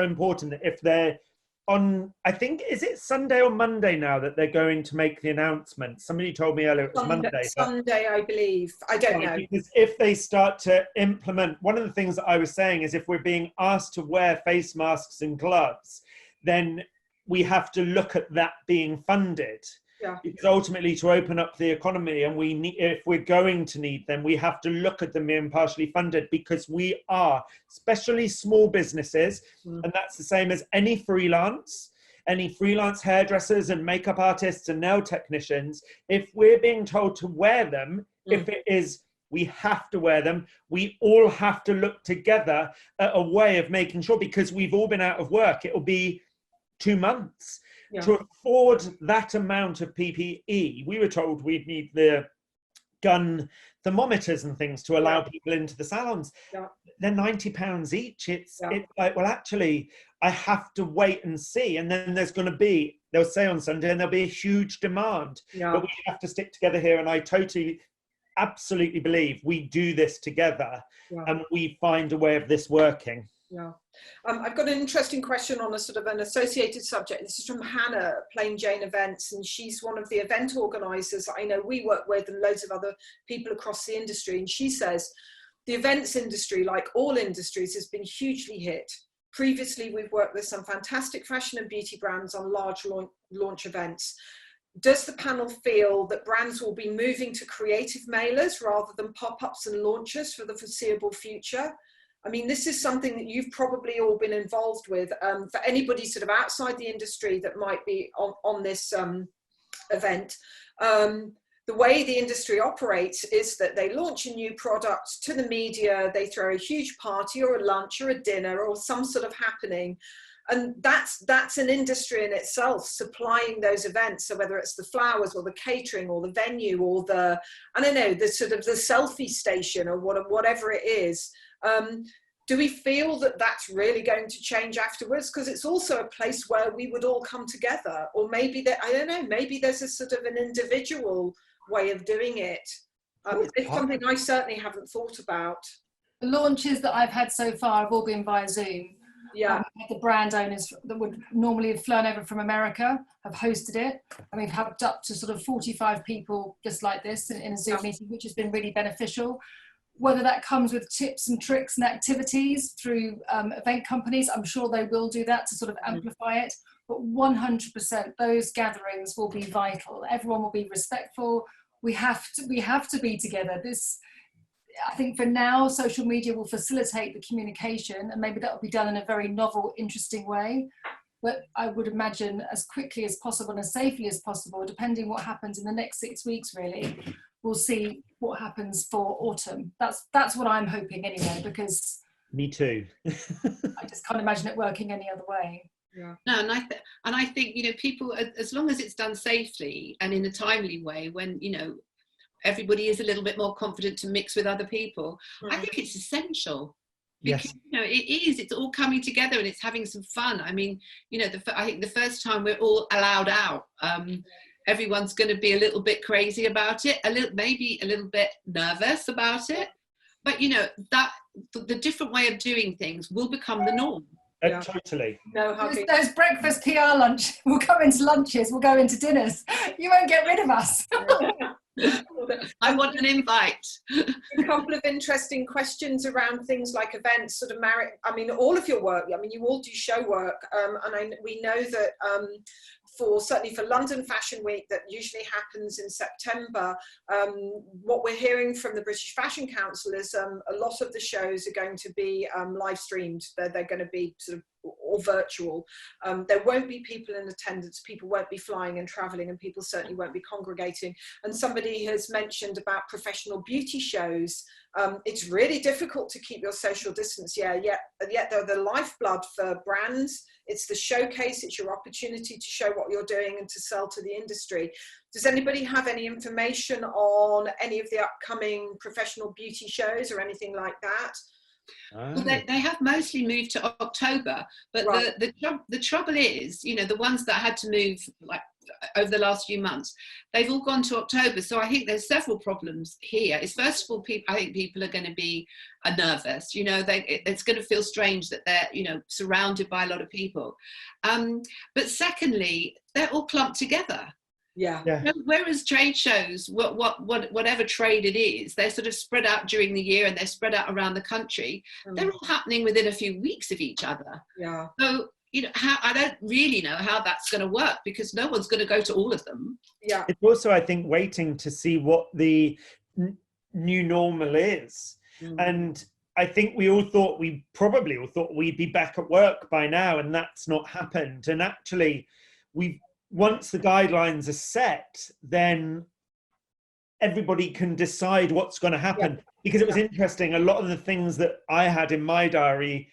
important that if they're on, I think, is it Sunday or Monday now that they're going to make the announcement? Somebody told me earlier it was Monday. Sunday, I believe. I don't know. Because if they start to implement, one of the things that I was saying is if we're being asked to wear face masks and gloves, then we have to look at that being funded. Because ultimately, to open up the economy, and if we're going to need them, we have to look at them being partially funded, because we are, especially small businesses, and that's the same as any freelance hairdressers and makeup artists and nail technicians. If we're being told to wear them, if it is we have to wear them, we all have to look together at a way of making sure, because we've all been out of work. It will be 2 months. To afford that amount of PPE, we were told we'd need the gun thermometers and things to allow people into the salons. They're £90 each. It's like, well, actually, I have to wait and see. And then there's going to be, they'll say on Sunday, and there'll be a huge demand. But we have to stick together here. And I absolutely believe we do this together and we find a way of this working. I've got an interesting question on a sort of an associated subject. This is from Hannah, Plain Jane Events, and she's one of the event organisers I know we work with, and loads of other people across the industry. And she says the events industry, like all industries, has been hugely hit. Previously, we've worked with some fantastic fashion and beauty brands on large launch events. Does the panel feel that brands will be moving to creative mailers rather than pop-ups and launches for the foreseeable future? I mean, this is something that you've probably all been involved with. For anybody sort of outside the industry that might be on this event, the way the industry operates is that they launch a new product to the media, they throw a huge party or a lunch or a dinner or some sort of happening. And that's an industry in itself, supplying those events. So whether it's the flowers or the catering or the venue or the, I don't know, the sort of the selfie station or whatever it is. Do we feel that that's really going to change afterwards? Because it's also a place where we would all come together, or maybe that, I don't know, maybe there's a sort of an individual way of doing it. It's something I certainly haven't thought about. The launches that I've had so far have all been via Zoom. Yeah. The brand owners that would normally have flown over from America have hosted it, and we've had up to sort of 45 people just like this in a Zoom meeting, which has been really beneficial. Whether that comes with tips and tricks and activities through event companies, I'm sure they will do that to sort of amplify it. But 100%, those gatherings will be vital. Everyone will be respectful. We have to be together. This, I think, for now, social media will facilitate the communication, and maybe that will be done in a very novel, interesting way. But I would imagine as quickly as possible and as safely as possible, depending what happens in the next 6 weeks, really, we'll see what happens for autumn. That's what I'm hoping anyway, because me too. I just can't imagine it working any other way. Yeah. No, and I think, you know, people, as long as it's done safely and in a timely way, when, you know, everybody is a little bit more confident to mix with other people, I think it's essential. Because, Yes. you know, it's all coming together and it's having some fun. I mean, you know, I think the first time we're all allowed out, everyone's going to be a little bit crazy about it, maybe a little bit nervous about it, but you know, that the different way of doing things will become the norm. Yeah. Totally. No, Those breakfast PR lunch will come into lunches, will go into dinners. You won't get rid of us. I want an invite. A couple of interesting questions around things like events, sort of I mean, all of your work, I mean, you all do show work, and we know that certainly for London Fashion Week, that usually happens in September, what we're hearing from the British Fashion Council is a lot of the shows are going to be live streamed. They're going to be sort of all virtual. There won't be people in attendance, people won't be flying and traveling, and people certainly won't be congregating. And somebody has mentioned about professional beauty shows. It's really difficult to keep your social distance, yet they're the lifeblood for brands. It's the showcase, it's your opportunity to show what you're doing and to sell to the industry. Does anybody have any information on any of the upcoming professional beauty shows or anything like that? Well, they have mostly moved to October, but right. the trouble is, you know, the ones that had to move like over the last few months, they've all gone to October. So I think there's several problems here. Is first of all, I think people are going to be nervous. You know, it's going to feel strange that they're, you know, surrounded by a lot of people. But secondly, they're all clumped together. Yeah. Whereas trade shows, whatever trade it is, they're sort of spread out during the year and they're spread out around the country. They're all happening within a few weeks of each other. Yeah. So, you know, I don't really know how that's going to work because no one's going to go to all of them. Yeah. It's also, I think, waiting to see what the new normal is. And I think we probably all thought we'd be back at work by now, and that's not happened. And actually, once the guidelines are set, then everybody can decide what's going to happen. Yeah. Because it was interesting, a lot of the things that I had in my diary,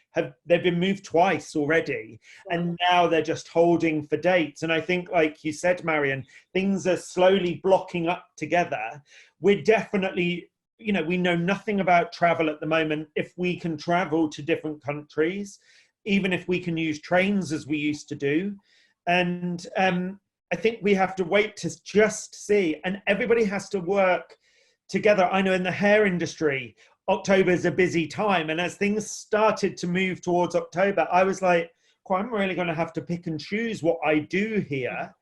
they've been moved twice already. Yeah. And now they're just holding for dates. And I think, like you said, Marian, things are slowly blocking up together. We're definitely, you know, we know nothing about travel at the moment. If we can travel to different countries, even if we can use trains as we used to do. And I think we have to wait to just see, and everybody has to work together. I know in the hair industry, October is a busy time. And as things started to move towards October, I was like, I'm really going to have to pick and choose what I do here.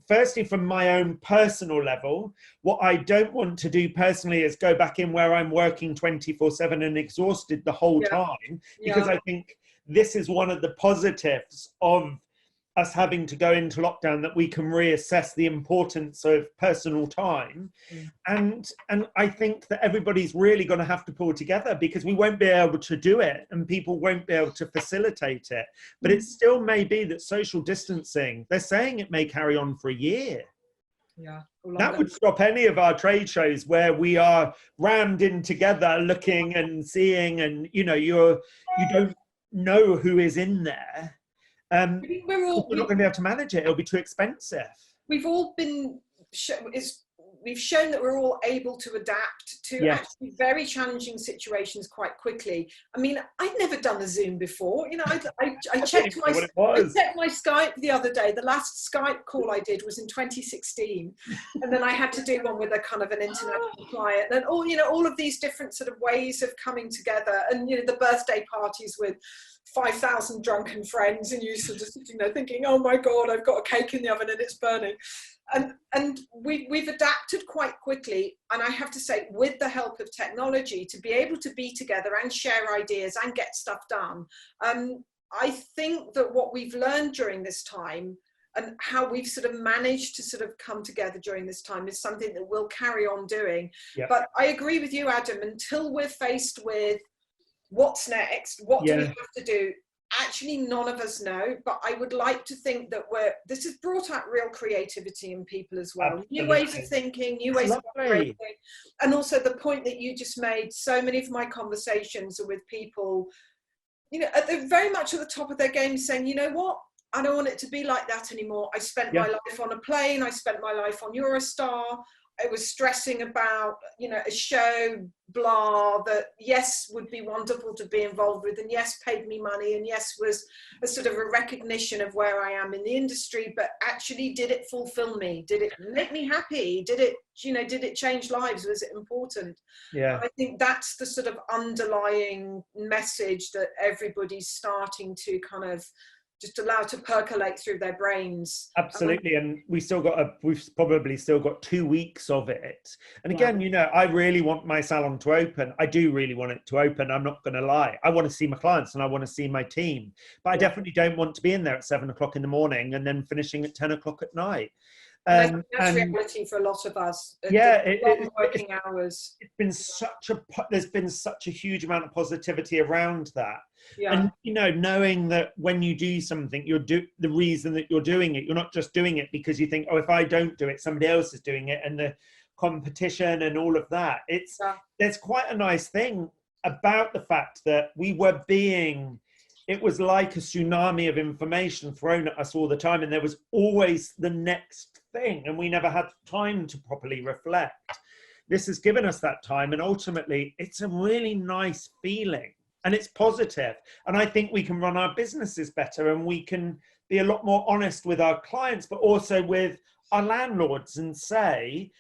Firstly, from my own personal level, what I don't want to do personally is go back in where I'm working 24/7 and exhausted the whole time, because I think this is one of the positives of us having to go into lockdown that we can reassess the importance of personal time. And I think that everybody's really going to have to pull together, because we won't be able to do it and people won't be able to facilitate it. But it still may be that social distancing, they're saying it may carry on for a year. Yeah, that would stop any of our trade shows where we are rammed in together looking and seeing, and you don't know who is in there. We're not going to be able to manage it. It'll be too expensive. We've all been we've shown that we're all able to adapt to actually very challenging situations quite quickly. I mean, I'd never done a Zoom before. I checked my Skype the other day. The last Skype call I did was in 2016, and then I had to do one with a kind of an international client, and all of these different sort of ways of coming together, and the birthday parties with 5,000 drunken friends, and you sort of sitting there thinking, oh my God, I've got a cake in the oven and it's burning. And we've adapted quite quickly, and I have to say, with the help of technology, to be able to be together and share ideas and get stuff done. I think that what we've learned during this time and how we've sort of managed to sort of come together during this time is something that we'll carry on doing. Yeah. But I agree with you, Adam, until we're faced with what's next, what do we have to do? Actually, none of us know, but I would like to think that this has brought out real creativity in people as well. Absolutely. New ways of thinking, new ways of operating. And also the point that you just made, so many of my conversations are with people, they're very much at the top of their game, saying, you know what, I don't want it to be like that anymore. I spent my life on a plane, I spent my life on Eurostar, I was stressing about, a show, blah, that yes, would be wonderful to be involved with, and yes, paid me money, and yes, was a sort of a recognition of where I am in the industry, but actually, did it fulfill me? Did it make me happy? Did it change lives? Was it important? Yeah. I think that's the sort of underlying message that everybody's starting to kind of just allow to percolate through their brains. Absolutely. And we've probably still got 2 weeks of it. And again, I really want my salon to open. I do really want it to open. I'm not going to lie. I want to see my clients and I want to see my team, but I definitely don't want to be in there at 7 o'clock in the morning and then finishing at 10 o'clock at night. That's reality for a lot of us. Working hours. There's been such a huge amount of positivity around that. Yeah. And knowing that when you do something, the reason that you're doing it, you're not just doing it because you think, oh, if I don't do it, somebody else is doing it, and the competition and all of that. There's quite a nice thing about the fact that it was like a tsunami of information thrown at us all the time, and there was always the next thing, and we never had time to properly reflect. This has given us that time, and ultimately it's a really nice feeling, and it's positive. And I think we can run our businesses better, and we can be a lot more honest with our clients, but also with our landlords, and say,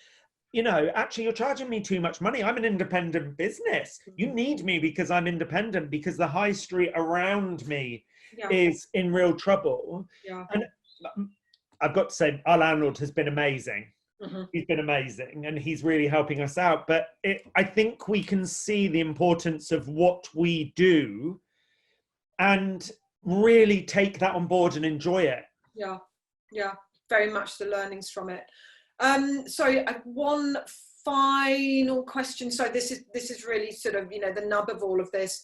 actually, you're charging me too much money. I'm an independent business. You need me because I'm independent, because the high street around me is in real trouble. Yeah. And I've got to say, our landlord has been amazing. Mm-hmm. He's been amazing, and he's really helping us out. But I think we can see the importance of what we do and really take that on board and enjoy it. Yeah, very much the learnings from it. So one final question. So this is really sort of, the nub of all of this.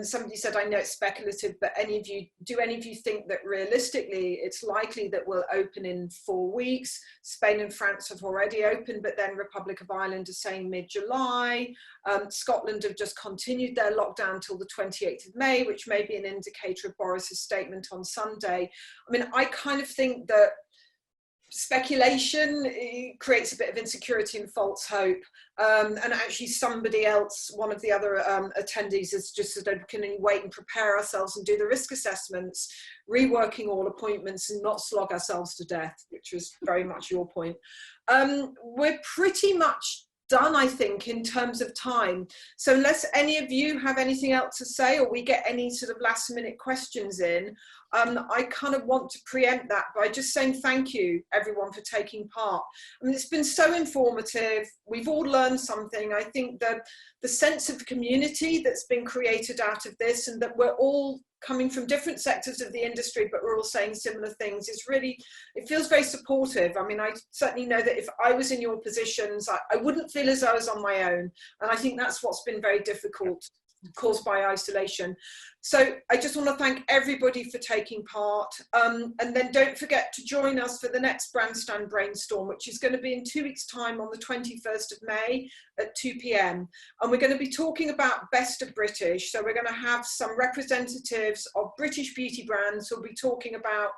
Somebody said, I know it's speculative, but do any of you think that realistically it's likely that we'll open in 4 weeks? Spain and France have already opened, but then Republic of Ireland is saying mid-July. Scotland have just continued their lockdown till the 28th of May, which may be an indicator of Boris's statement on Sunday. I mean, I kind of think that speculation creates a bit of insecurity and false hope, and actually somebody else, one of the other attendees, has just said, can we wait and prepare ourselves and do the risk assessments, reworking all appointments and not slog ourselves to death, which was very much your point. We're pretty much done, I think, in terms of time. So unless any of you have anything else to say, or we get any sort of last minute questions in, I kind of want to preempt that by just saying thank you, everyone, for taking part. I mean, it's been so informative. We've all learned something. I think that the sense of community that's been created out of this, and that we're all coming from different sectors of the industry, but we're all saying similar things, is really, it feels very supportive. I mean, I certainly know that if I was in your positions, I wouldn't feel as though I was on my own. And I think that's what's been very difficult, caused by isolation. So I just want to thank everybody for taking part, and then don't forget to join us for the next BRANDstand Brainstorm, which is going to be in 2 weeks' time on the 21st of May at 2 p.m. and we're going to be talking about Best of British. So we're going to have some representatives of British beauty brands who'll be talking about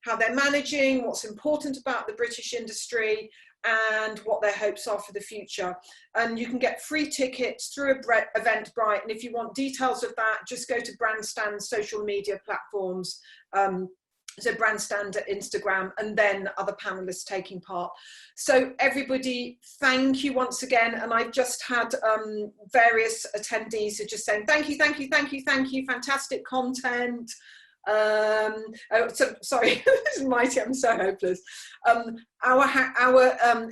how they're managing, what's important about the British industry, and what their hopes are for the future. And you can get free tickets through Eventbrite, and if you want details of that, just go to BRANDstand's social media platforms, so BRANDstand at Instagram, and then other panelists taking part. So everybody, thank you once again. And I've just had various attendees who are just saying thank you, thank you, thank you, thank you, fantastic content. Sorry, this is mighty, I'm so hopeless. Our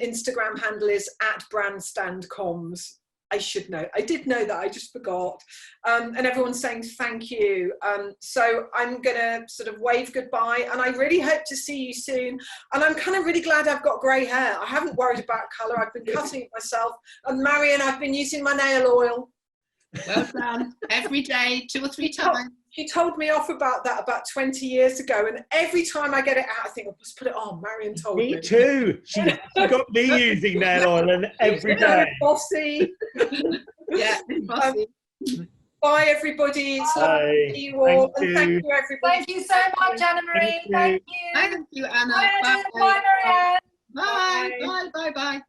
Instagram handle is @BRANDstandComms. I should know. I did know that, I just forgot. And everyone's saying thank you. So I'm gonna sort of wave goodbye, and I really hope to see you soon. And I'm kind of really glad I've got grey hair. I haven't worried about colour. I've been cutting it myself. And Marian, I've been using my nail oil. Well done. Every day, 2 or 3 times. She told me off about that about 20 years ago, and every time I get it out, I think, I'll just put it on. Marian told me. Me too. She got me using nail oil and every day. Bossy. Yeah, bossy. Bye, everybody. It's lovely to see you all. Thank And thank you. you, everybody. Thank you so much, Anna Marie. Thank you. Thank you, Anna. Bye, Bye. Bye, Marianne. Bye. Bye. Bye. Bye.